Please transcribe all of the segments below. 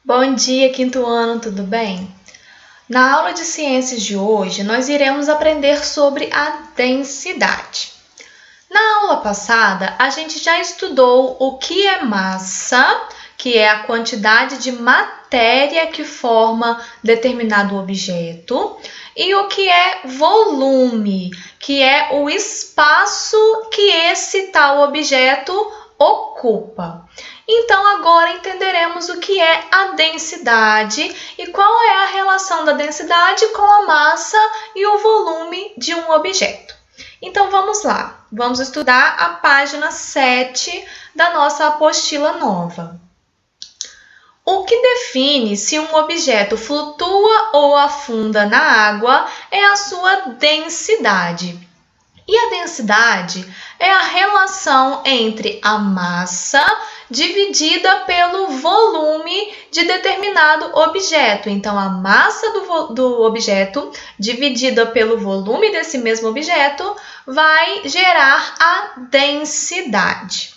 Bom dia, quinto ano, tudo bem? Na aula de ciências de hoje, nós iremos aprender sobre a densidade. Na aula passada, a gente já estudou o que é massa, que é a quantidade de matéria que forma determinado objeto, e o que é volume, que é o espaço que esse tal objeto ocupa. Então, agora entenderemos o que é a densidade e qual é a relação da densidade com a massa e o volume de um objeto. Então, vamos lá. Vamos estudar a página 7 da nossa apostila nova. O que define se um objeto flutua ou afunda na água é a sua densidade. E a densidade é a relação entre a massa dividida pelo volume de determinado objeto. Então, a massa do objeto dividida pelo volume desse mesmo objeto vai gerar a densidade.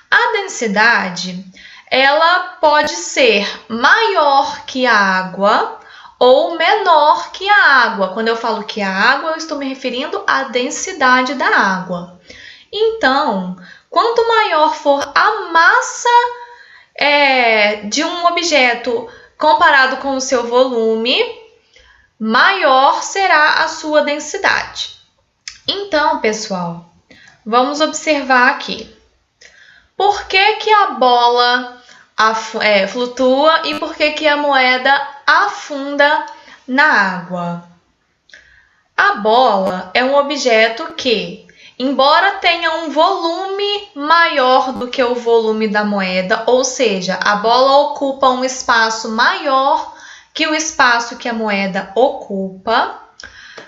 A densidade, ela pode ser maior que a água ou menor que a água. Quando eu falo que a água, eu estou me referindo à densidade da água. Então, quanto maior for a massa de um objeto comparado com o seu volume, maior será a sua densidade. Então, pessoal, vamos observar aqui. Por que a bola flutua e por que a moeda afunda na água? A bola é um objeto que, embora tenha um volume maior do que o volume da moeda, ou seja, a bola ocupa um espaço maior que o espaço que a moeda ocupa,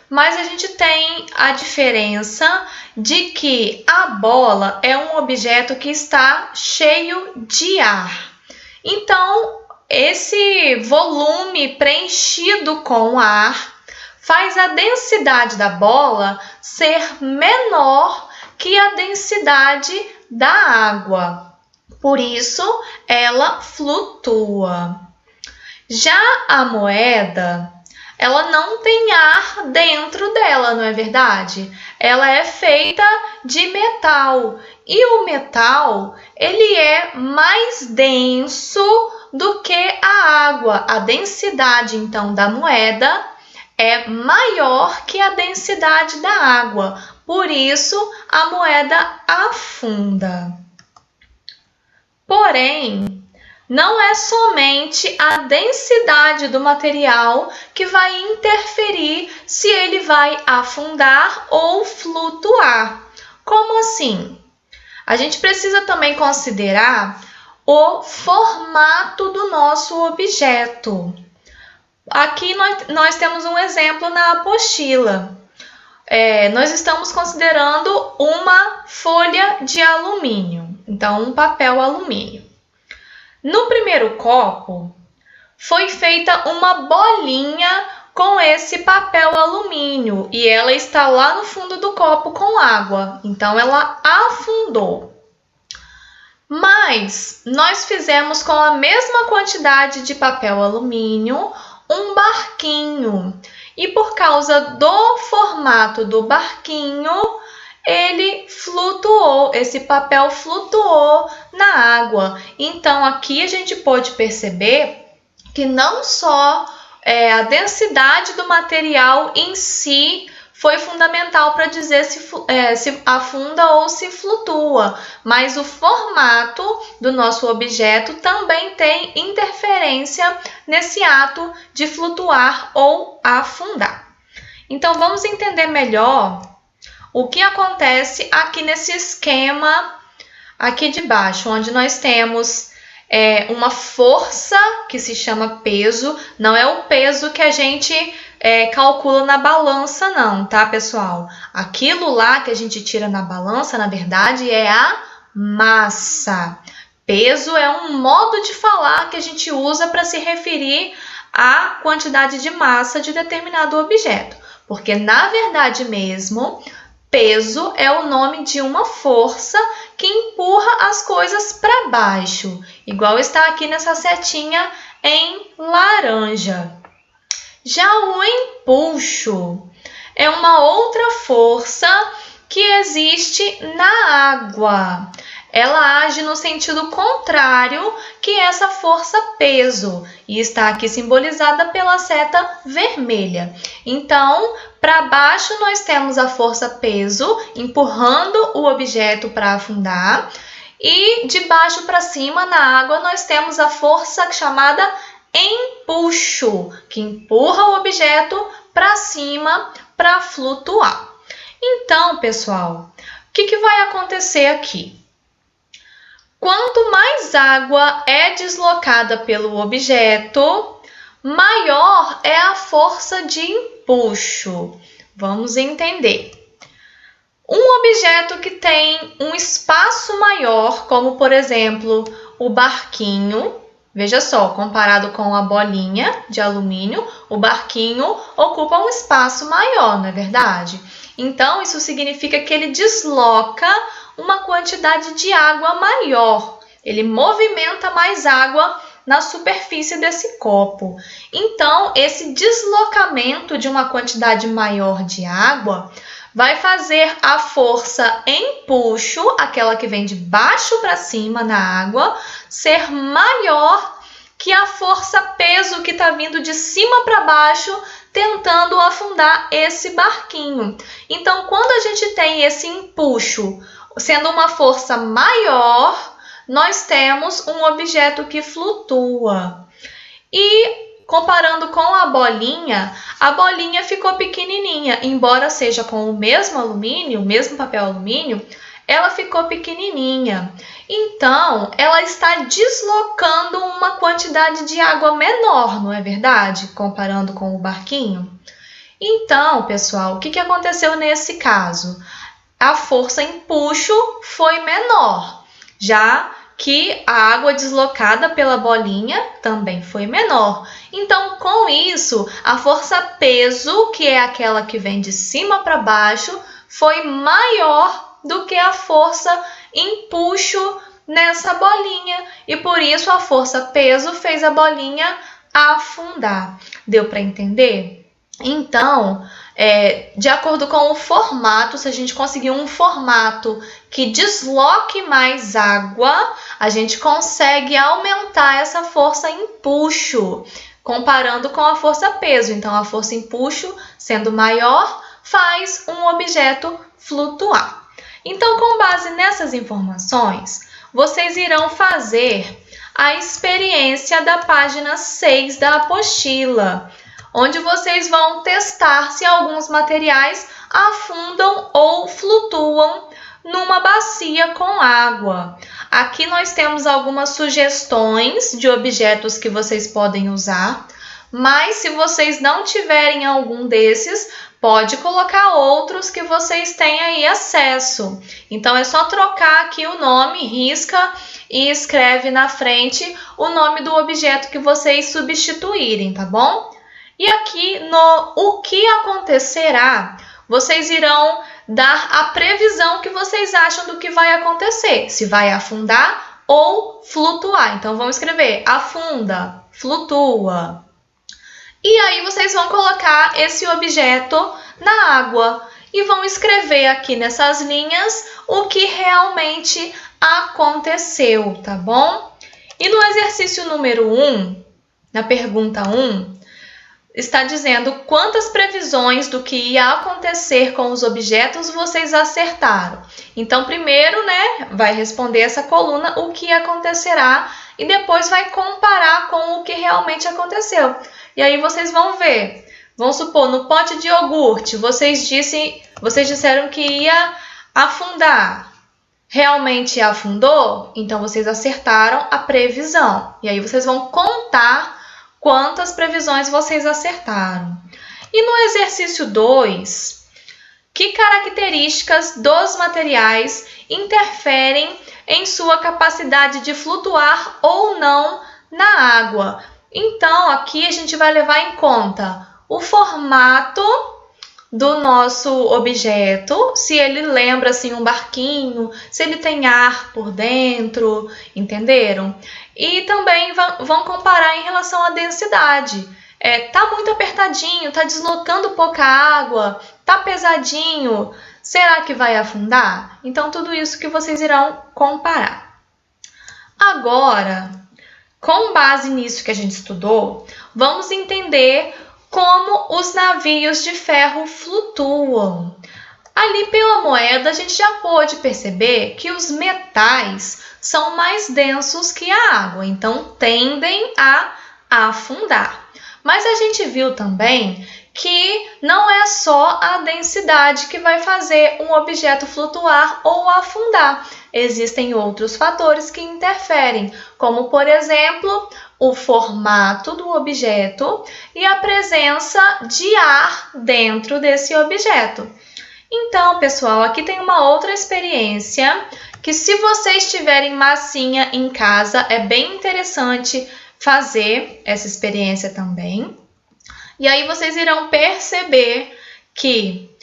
mas a gente tem a diferença de que a bola é um objeto que está cheio de ar. Então, esse volume preenchido com ar faz a densidade da bola ser menor que a densidade da água. Por isso, ela flutua. Já a moeda, ela não tem ar dentro dela, não é verdade? Ela é feita de metal. E o metal, ele é mais denso do que a água. A densidade, então, da moeda é maior que a densidade da água. Por isso, a moeda afunda. Porém, não é somente a densidade do material que vai interferir se ele vai afundar ou flutuar. Como assim? A gente precisa também considerar o formato do nosso objeto. Aqui nós temos um exemplo na apostila. Nós estamos considerando uma folha de alumínio, então um papel alumínio. No primeiro copo, foi feita uma bolinha com esse papel alumínio e ela está lá no fundo do copo com água, então ela afundou. Mas nós fizemos com a mesma quantidade de papel alumínio um barquinho e por causa do formato do barquinho, ele flutuou, esse papel flutuou na água. Então, aqui a gente pode perceber que não só a densidade do material em si foi fundamental para dizer se afunda ou se flutua, mas o formato do nosso objeto também tem interferência nesse ato de flutuar ou afundar. Então, vamos entender melhor o que acontece aqui nesse esquema aqui de baixo, onde nós temos uma força que se chama peso. Não é o peso que a gente calcula na balança não, tá, pessoal? Aquilo lá que a gente tira na balança, na verdade, é a massa. Peso é um modo de falar que a gente usa para se referir à quantidade de massa de determinado objeto. Porque, na verdade mesmo, peso é o nome de uma força que empurra as coisas para baixo, igual está aqui nessa setinha em laranja. Já o empuxo é uma outra força que existe na água. Ela age no sentido contrário que essa força peso e está aqui simbolizada pela seta vermelha. Então, para baixo nós temos a força peso empurrando o objeto para afundar e de baixo para cima na água nós temos a força chamada empuxo, que empurra o objeto para cima para flutuar. Então, pessoal, o que vai acontecer aqui? Quanto mais água é deslocada pelo objeto, maior é a força de empuxo. Vamos entender. Um objeto que tem um espaço maior, como por exemplo o barquinho, veja só, comparado com a bolinha de alumínio, o barquinho ocupa um espaço maior, não é verdade? Então, isso significa que ele desloca uma quantidade de água maior. Ele movimenta mais água na superfície desse copo. Então, esse deslocamento de uma quantidade maior de água vai fazer a força empuxo, aquela que vem de baixo para cima na água, ser maior que a força peso que está vindo de cima para baixo, tentando afundar esse barquinho. Então, quando a gente tem esse empuxo sendo uma força maior, nós temos um objeto que flutua. E comparando com a bolinha ficou pequenininha. Embora seja com o mesmo alumínio, o mesmo papel alumínio, ela ficou pequenininha. Então, ela está deslocando uma quantidade de água menor, não é verdade? Comparando com o barquinho. Então, pessoal, o que aconteceu nesse caso? A força empuxo foi menor, já que a água deslocada pela bolinha também foi menor. Então, com isso, a força peso, que é aquela que vem de cima para baixo, foi maior do que a força empuxo nessa bolinha. E por isso a força peso fez a bolinha afundar. Deu para entender? Então, de acordo com o formato, se a gente conseguir um formato que desloque mais água, a gente consegue aumentar essa força empuxo, comparando com a força peso. Então, a força empuxo, sendo maior, faz um objeto flutuar. Então, com base nessas informações, vocês irão fazer a experiência da página 6 da apostila, onde vocês vão testar se alguns materiais afundam ou flutuam numa bacia com água. Aqui nós temos algumas sugestões de objetos que vocês podem usar, mas se vocês não tiverem algum desses, pode colocar outros que vocês têm aí acesso. Então é só trocar aqui o nome, risca e escreve na frente o nome do objeto que vocês substituírem, tá bom? E aqui no o que acontecerá, vocês irão dar a previsão que vocês acham do que vai acontecer, se vai afundar ou flutuar. Então, vamos escrever afunda, flutua. E aí, vocês vão colocar esse objeto na água e vão escrever aqui nessas linhas o que realmente aconteceu, tá bom? E no exercício número 1, na pergunta 1, está dizendo quantas previsões do que ia acontecer com os objetos vocês acertaram. Então, primeiro, vai responder essa coluna o que acontecerá e depois vai comparar com o que realmente aconteceu. E aí vocês vão ver. Vamos supor, no pote de iogurte, vocês disseram que ia afundar. Realmente afundou? Então, vocês acertaram a previsão. E aí vocês vão contar quantas previsões vocês acertaram. E no exercício 2, que características dos materiais interferem em sua capacidade de flutuar ou não na água? Então, aqui a gente vai levar em conta o formato do nosso objeto, se ele lembra assim um barquinho, se ele tem ar por dentro, entenderam? E também vão comparar em relação à densidade. Tá muito apertadinho, tá deslocando pouca água, tá pesadinho, será que vai afundar? Então, tudo isso que vocês irão comparar. Agora, com base nisso que a gente estudou, vamos entender como os navios de ferro flutuam. Ali pela moeda, a gente já pôde perceber que os metais são mais densos que a água, então tendem a afundar. Mas a gente viu também que não é só a densidade que vai fazer um objeto flutuar ou afundar. Existem outros fatores que interferem, como, por exemplo, o formato do objeto e a presença de ar dentro desse objeto. Então, pessoal, aqui tem uma outra experiência que, se vocês tiverem massinha em casa, é bem interessante fazer essa experiência também. E aí vocês irão perceber que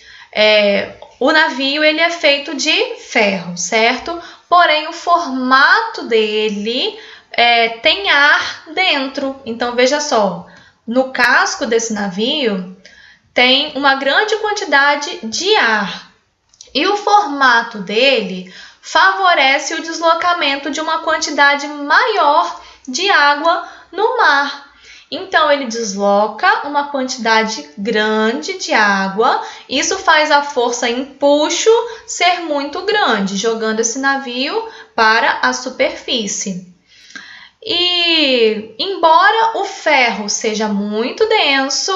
o navio ele é feito de ferro, certo? Porém, o formato dele tem ar dentro. Então, veja só, no casco desse navio tem uma grande quantidade de ar. E o formato dele favorece o deslocamento de uma quantidade maior de água no mar. Então, ele desloca uma quantidade grande de água. Isso faz a força empuxo ser muito grande, jogando esse navio para a superfície. E, embora o ferro seja muito denso,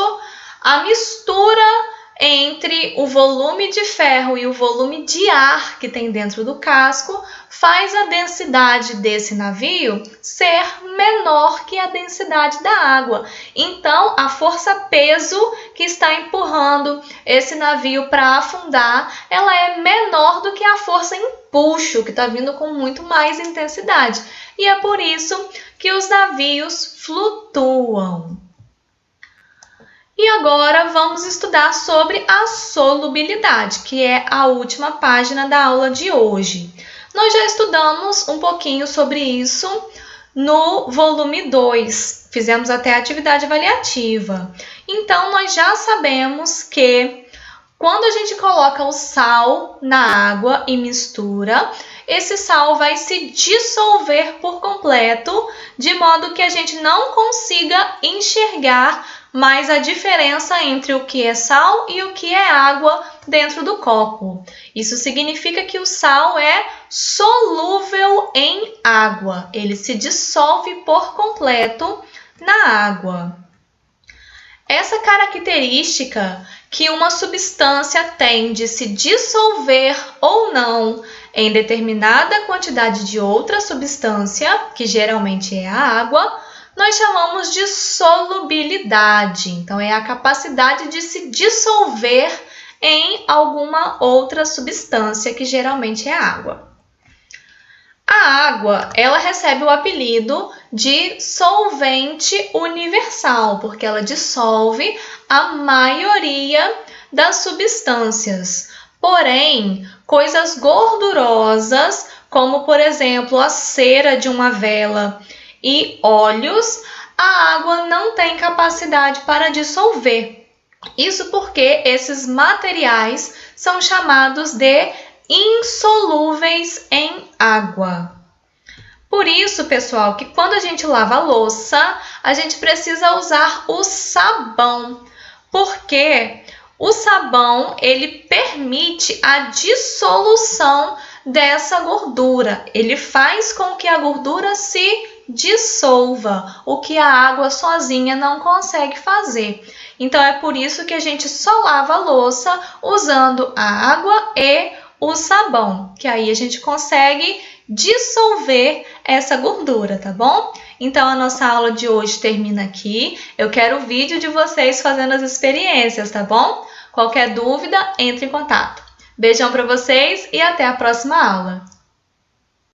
a mistura entre o volume de ferro e o volume de ar que tem dentro do casco faz a densidade desse navio ser menor que a densidade da água. Então, a força-peso que está empurrando esse navio para afundar, ela é menor do que a força empuxo, que está vindo com muito mais intensidade. E é por isso que os navios flutuam. E agora vamos estudar sobre a solubilidade, que é a última página da aula de hoje. Nós já estudamos um pouquinho sobre isso no volume 2, fizemos até a atividade avaliativa. Então, nós já sabemos que quando a gente coloca o sal na água e mistura, esse sal vai se dissolver por completo, de modo que a gente não consiga enxergar mais a diferença entre o que é sal e o que é água dentro do copo. Isso significa que o sal é solúvel em água. Ele se dissolve por completo na água. Essa característica que uma substância tem de se dissolver ou não em determinada quantidade de outra substância, que geralmente é a água, nós chamamos de solubilidade. Então, é a capacidade de se dissolver em alguma outra substância, que geralmente é água. A água, ela recebe o apelido de solvente universal, porque ela dissolve a maioria das substâncias. Porém, coisas gordurosas, como, por exemplo, a cera de uma vela e óleos, a água não tem capacidade para dissolver. Isso porque esses materiais são chamados de insolúveis em água. Por isso, pessoal, que quando a gente lava a louça, a gente precisa usar o sabão, porque o sabão ele permite a dissolução dessa gordura. Ele faz com que a gordura se dissolva, o que a água sozinha não consegue fazer. Então, é por isso que a gente só lava a louça usando a água e o sabão, que aí a gente consegue dissolver essa gordura, tá bom? Então, a nossa aula de hoje termina aqui. Eu quero o vídeo de vocês fazendo as experiências, tá bom? Qualquer dúvida, entre em contato. Beijão para vocês e até a próxima aula!